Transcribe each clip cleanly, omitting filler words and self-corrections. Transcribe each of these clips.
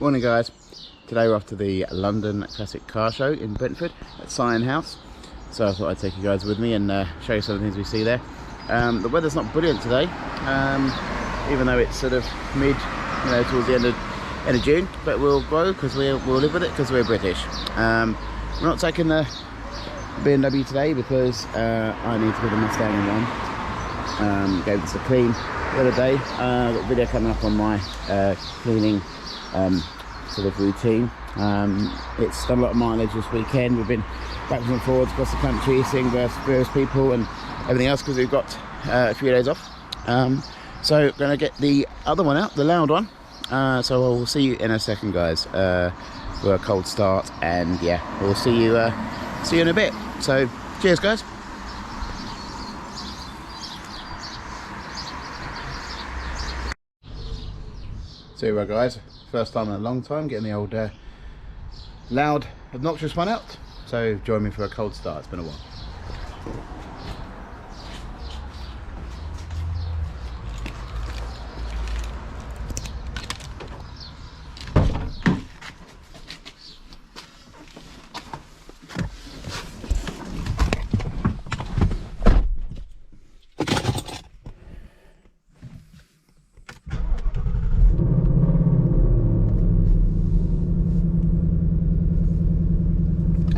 Morning guys, today we're off to the London Classic Car Show in Brentford at Scion House. So I thought I'd take you guys with me and show you some of the things we see there. The weather's not brilliant today, even though it's sort of mid, towards the end of June, but we'll grow because we'll live with it because we're British. We're not taking the BMW today because I need to give the Mustang one. Gave this a clean the other day. Got a video coming up on my cleaning sort of routine. It's done a lot of mileage this weekend. We've been backwards and forwards across the country seeing various people and everything else because we've got a few days off. So we're going to get the other one out, the loud one. So we'll see you in a second guys, for a cold start, and yeah, we'll see you in a bit. So cheers guys. So here we are guys, first time in a long time getting the old loud obnoxious one out, so join me for a cold start. It's been a while.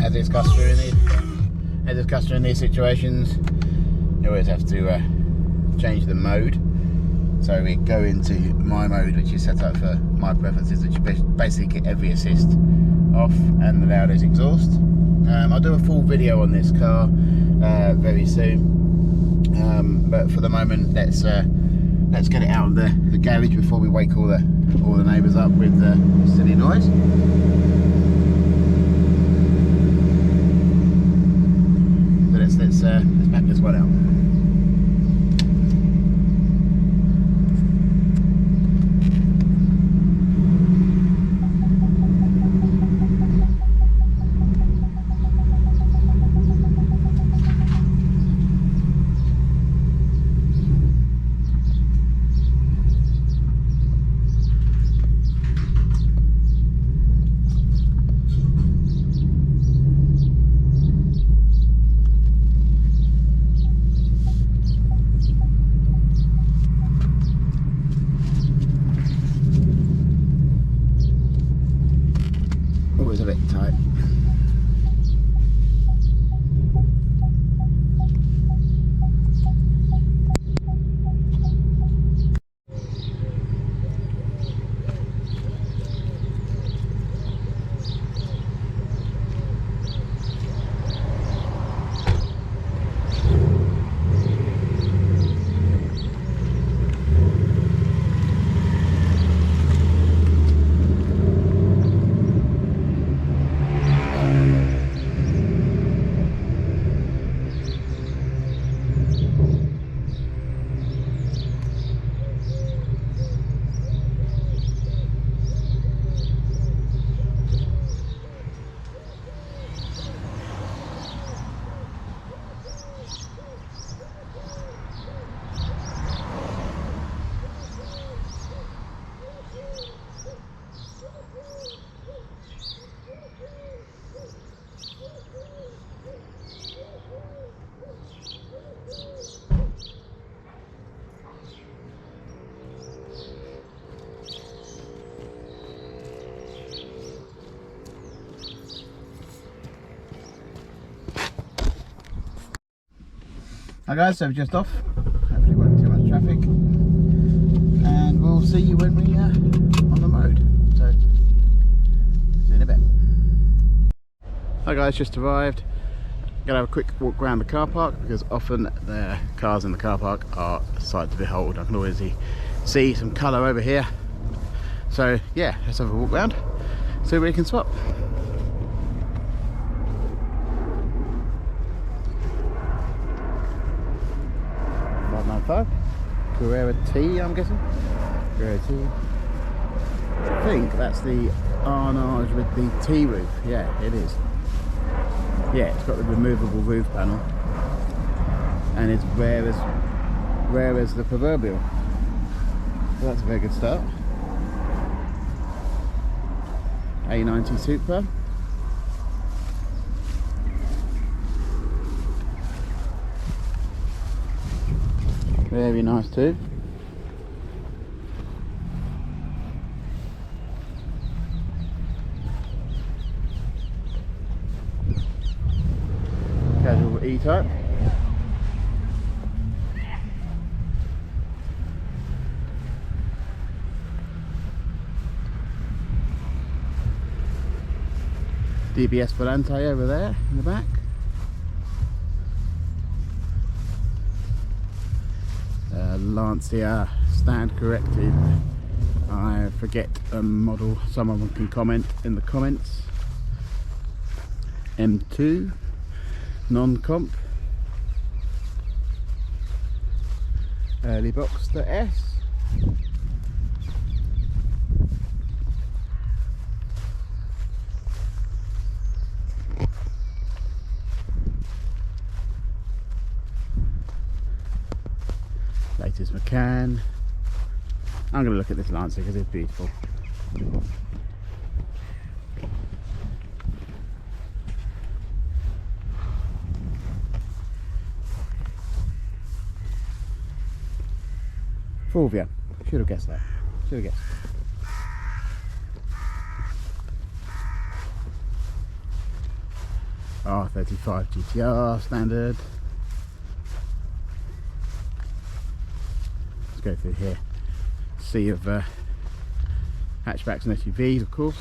As is customary in these situations, you always have to change the mode. So we go into my mode, which is set up for my preferences, which basically get every assist off and the loudest exhaust. I'll do a full video on this car very soon, but for the moment let's get it out of the garage before we wake all the neighbours up with the silly noise. Let's back this one out. Always a bit tight. Hi guys, so we're just off. Hopefully won't be too much traffic, and we'll see you when we on the road. So see you in a bit. Hi guys, just arrived. Gonna have a quick walk around the car park because often the cars in the car park are a sight to behold. I can always see some colour over here. So yeah, let's have a walk around, see what we can swap. Carrera T, I'm guessing. Carrera T. I think that's the Arnage with the T roof. Yeah, it is. Yeah, it's got the removable roof panel, and it's rare as the proverbial. So that's a very good start. A90 Supra. Very nice too. Casual E-Type. DBS Volante over there in the back. Lancia stand corrected. I forget a model, someone can comment in the comments. M2 non-comp. Early Boxster S. Latest Macan. I'm going to look at this Lancer because it's beautiful. Fulvia. Should have guessed that. Should have guessed. R35 GTR standard. Go through here. Sea of hatchbacks and SUVs, of course.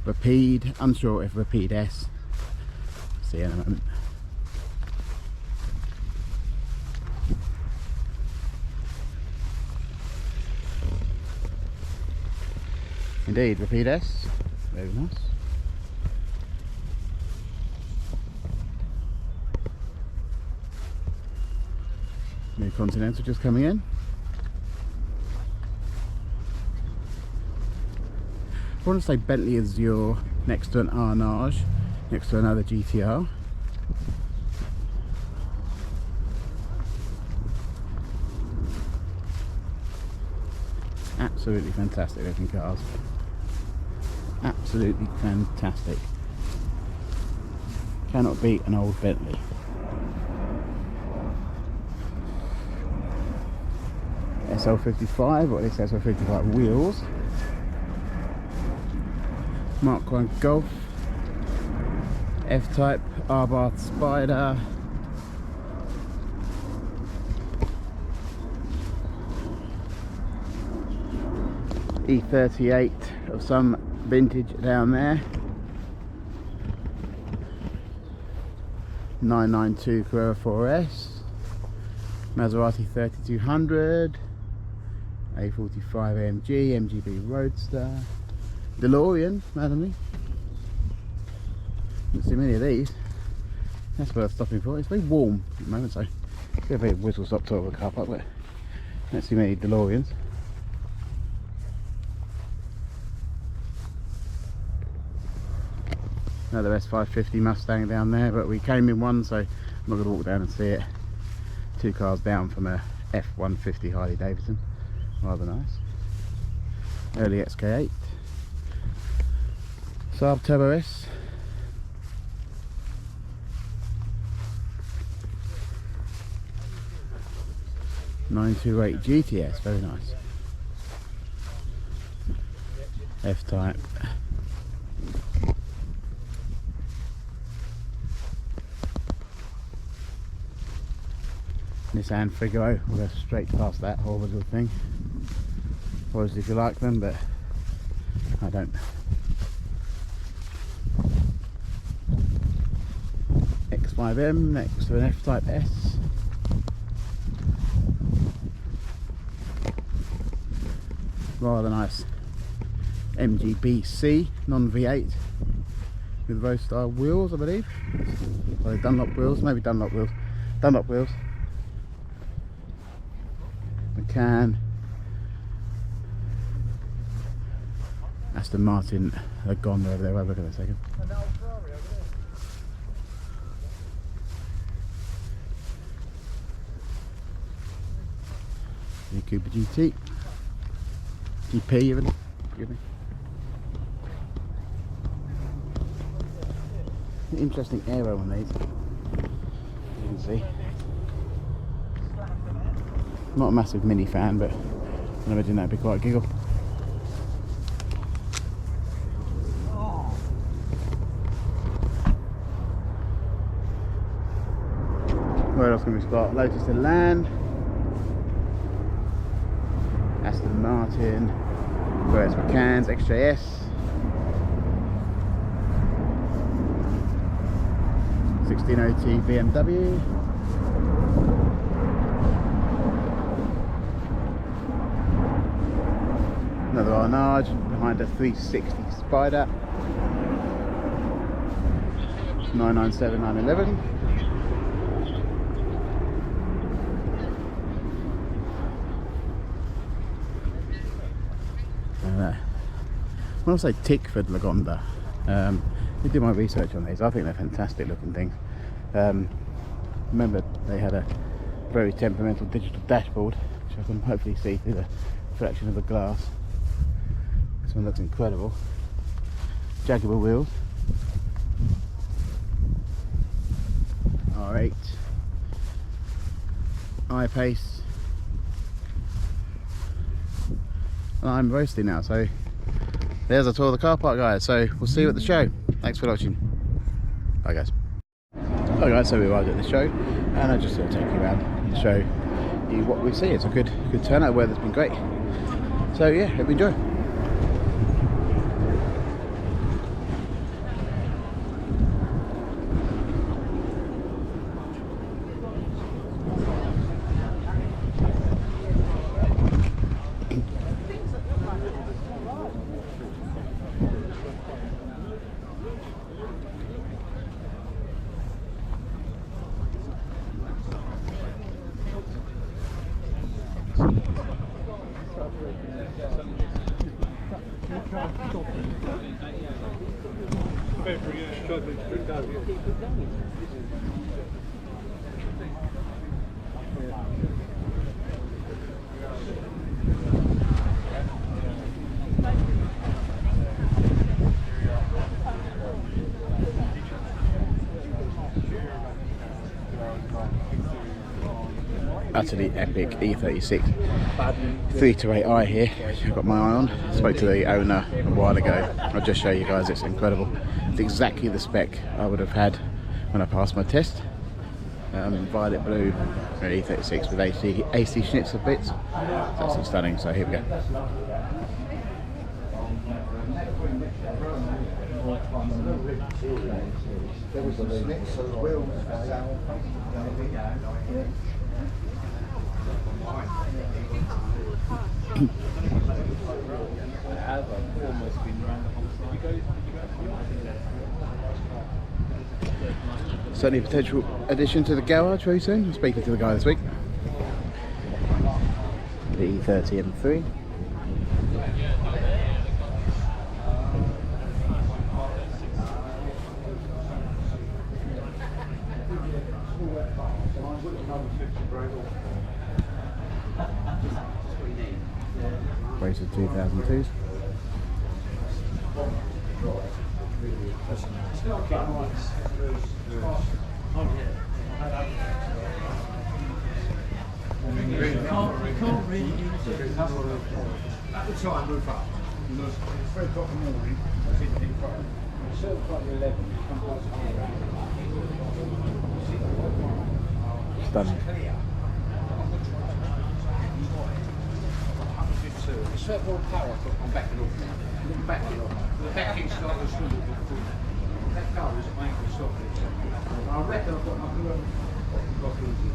Rapide, unsure if Rapide S. See in a moment. Indeed, Rapide S. Very nice. New Continental just coming in. I want to say Bentley Azure next to an Arnage, next to another GTR. Absolutely fantastic looking cars. Absolutely fantastic. Cannot beat an old Bentley. SL55, or at least SL55 wheels. Mark 1 Golf. F-Type, Abarth Spider. E38 of some vintage down there. 992 Carrera 4S. Maserati 3200. A45 AMG, MGB Roadster, DeLorean, randomly. Don't see many of these. That's worth stopping for. It's very warm at the moment, so it's a very whistle stop tour of a car park, but don't see many DeLoreans. Another S550 Mustang down there, but we came in one, so I'm not going to walk down and see it. Two cars down from a F150 Harley Davidson. Rather nice. Early XK8. Saab Turbo S. .928 GTS, very nice. F-Type. Nissan Figaro. We'll go straight past that horrible little thing. Apologies if you like them, but I don't. X5M next to an F-Type S. Rather nice MGB-C non-V8 with Rose style wheels, I believe. Or Dunlop wheels, maybe Dunlop wheels. Dunlop wheels. Macan. Aston Martin, they're gone over there. Have a look at that a second. The Cooper GT. EP even. Forgive me. Interesting aero on these. You can see. Not a massive Mini fan, but I imagine that'd be quite a giggle. Where else can we start? Lotus Elan, Aston Martin, where's McCann's, XJS, '16OT BMW, another Arnage behind a 360 Spider, 997 911. When I say Tickford Lagonda, I did my research on these. I think they're fantastic looking things. Remember they had a very temperamental digital dashboard, which I can hopefully see through the reflection of the glass. This one looks incredible. Jaguar wheels. R8. I-Pace. And I'm roasting now, so there's a tour of the car park, guys. So we'll see you at the show. Thanks for watching. Bye, guys. Hi guys, so we arrived at the show, and I just thought I'd take you around and show you what we see. It's a good turnout. Weather's been great. So yeah, hope you enjoy. Utterly epic E36 328i here, which I've got my eye on. Spoke to the owner a while ago. I'll just show you guys, it's incredible. It's exactly the spec I would have had when I passed my test. Violet blue E36 with AC schnitzel bits. It's absolutely stunning, so here we go. Certainly a potential addition to the garage very soon. I'm speaking to the guy this week. The E30 M3. Racer 2002s. At the time, move up. It's 3 o'clock in the morning. I was in front. It's 11. Stunning. It's set more power. I'm backing off now. I'm backing off. The backing start was still that car is my ankle socket. I reckon I've got my block easy.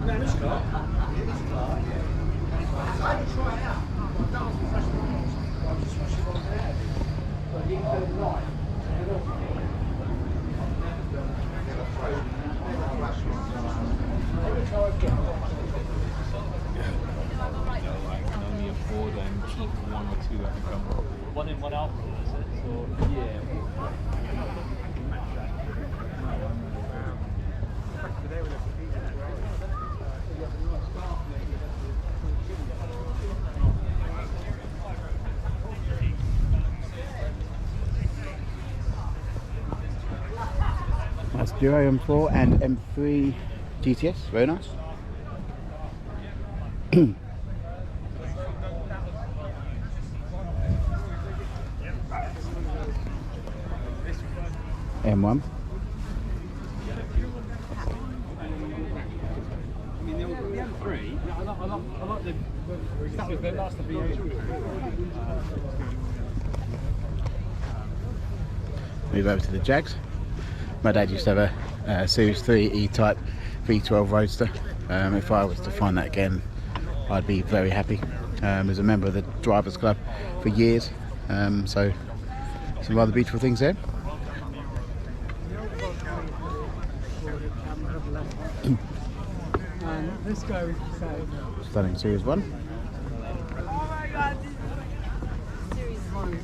No, this car. This car, yeah. I had to try it out. I've done some professional cars. I just wish it wasn't there. But you can do it live. Only afford and keep 1 or 2 at the company. 1 in, 1 out rule, is it? So, yeah. That's Duo M4 and M3 GTS, very nice. M1. I mean, the M3, I like the. That was the last of the Move over to the Jags. My dad used to have a Series 3 E-Type V12 Roadster. If I was to find that again, I'd be very happy. Was a member of the Drivers Club for years, so some rather beautiful things there. This guy was the same. Stunning Series 1. Oh my god, this is Series 1.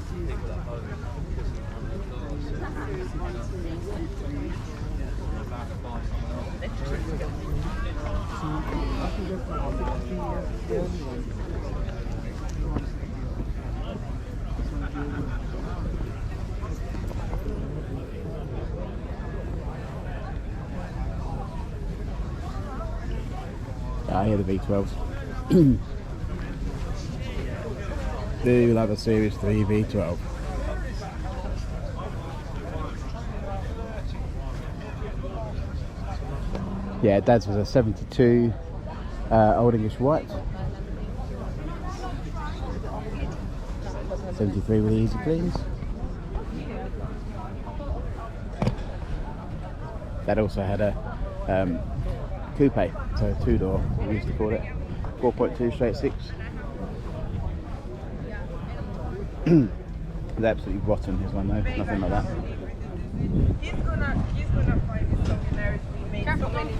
I hear the V12s. Do love a Series 3 V12. Yeah, Dad's was a 72 Old English White. 73 with Easy Cleans. Dad also had a coupe, so two-door, we used to call it. 4.2 straight six. It's absolutely rotten, his one though, nothing like that. He's gonna find his song in there. We made so many.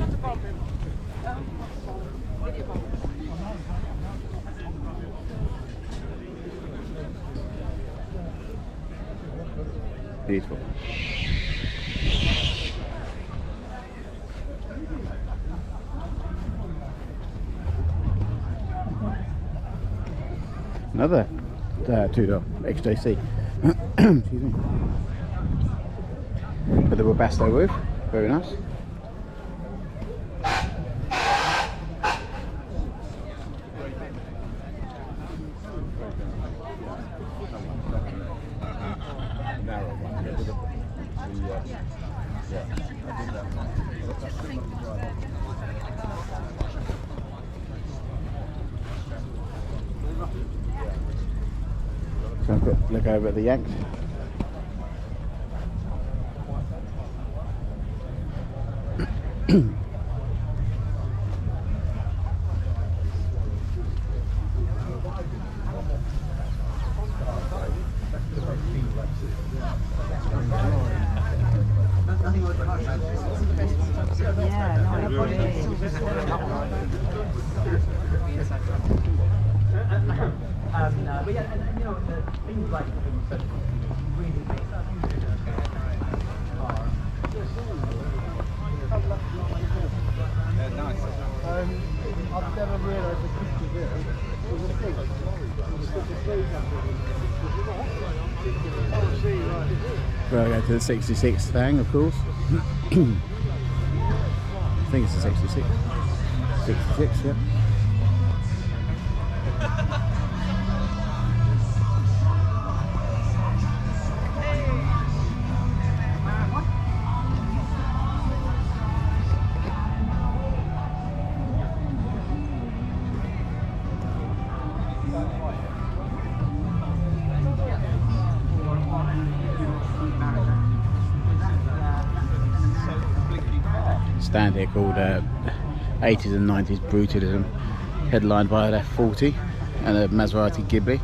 Beautiful. Another two-door XJC. Excuse me. With the Webasto roof, very nice. Try and look over at the Yanks. But yeah, and you know, the things like really make I've never realised the picture there was a pig. Well, I go to the 66 thing, of course. I think it's a 66. 66, yeah. Stand here called 80s and 90s Brutalism, headlined by an F40 and a Maserati Ghibli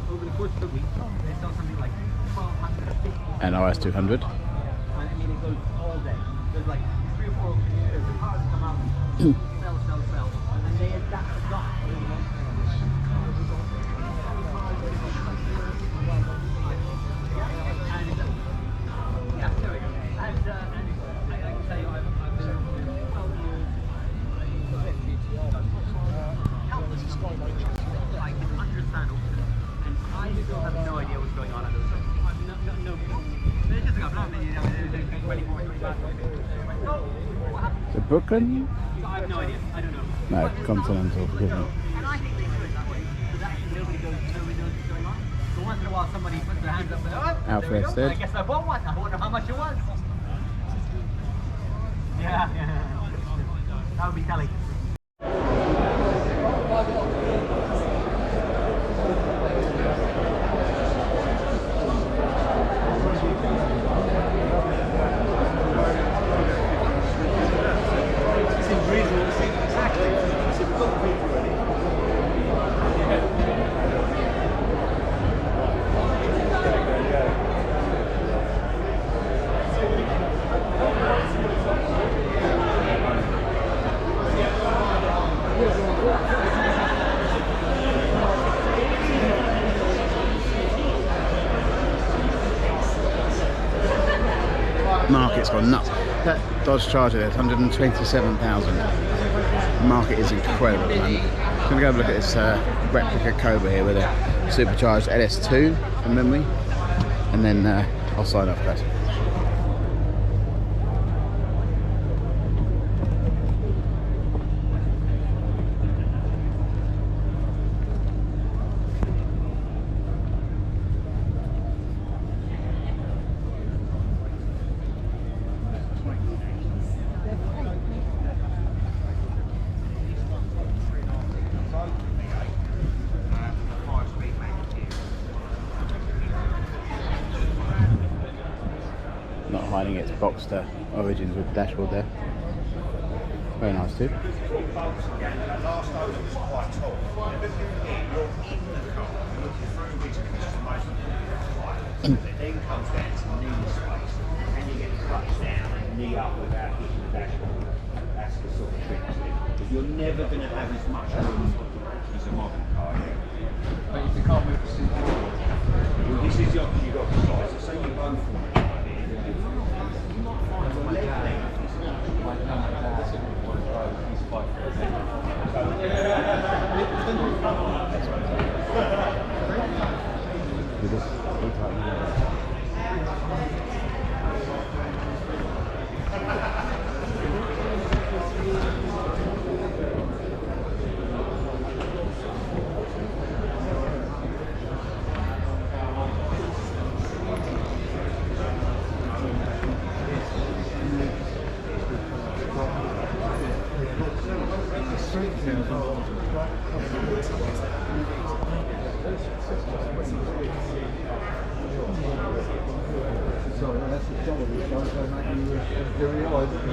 and RS200. I mean, it goes all day. There's like 3 or 4 cars come out, sell, and they adapt the dock. Yeah, there we go. And I can tell you, I've been 12 years. Countless stories. I can understand Auckland, and I still have no idea what's going on at those. I've no. There's just a couple of 24, 25. Brooklyn? I have no idea. I don't know. No, Continental, forgive me. And I think they do it that way, because actually nobody knows what's going on. So once in a while somebody puts their hands up and oh, Alfred there we go. said. I guess I bought one. I wonder how much it was. Yeah, that would be telling. Market's gone nuts. That Dodge Charger there's 127,000. Market is incredible at the moment. I'm going to go have a look at this replica Cobra here with a supercharged LS2 from memory, and then I'll sign off, guys. Not hiding its Boxster origins with the dashboard there. Very nice too. Last owner was quite tall. You're in the car, you're looking through these customized height. It then comes down to knee space, and you get clutched down and knee up without hitting the dashboard. That's the sort of trick to it. But you're never going to have as much room as a modern car. But if the car moves to seat forward, Well, this is the option you've got to decide. So say you both want it. my dad, he's 5'10".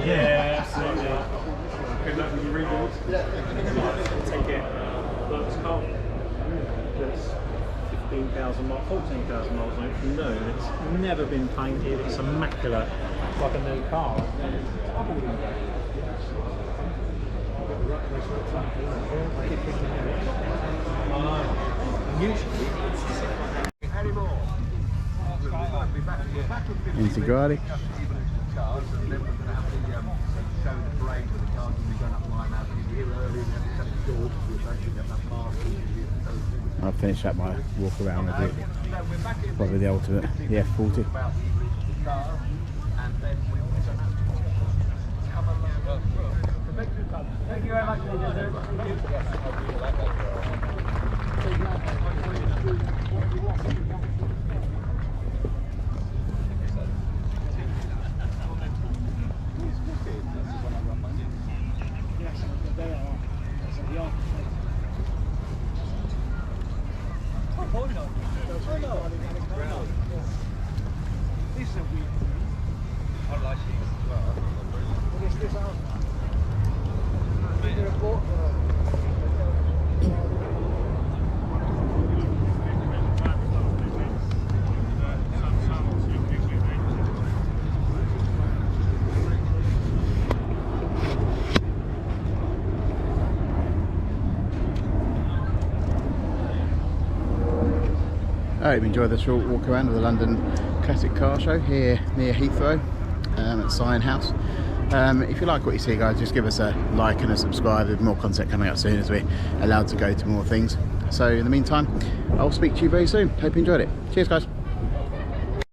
Yeah, absolutely. Good luck with your rebuild. Take it. Looks cool. That's 15,000 miles, 14,000 miles on it from new. It's never been painted. It's immaculate. It's like a new car. Integrati. I'll finish up my walk around with it. Probably the ultimate, the F40. Thank you very much, I hope you enjoyed this short walk around of the London Classic Car Show here near Heathrow at Sion House. If you like what you see, guys, just give us a like and a subscribe. There's more content coming out soon as we're allowed to go to more things. So in the meantime, I'll speak to you very soon. Hope you enjoyed it. Cheers, guys.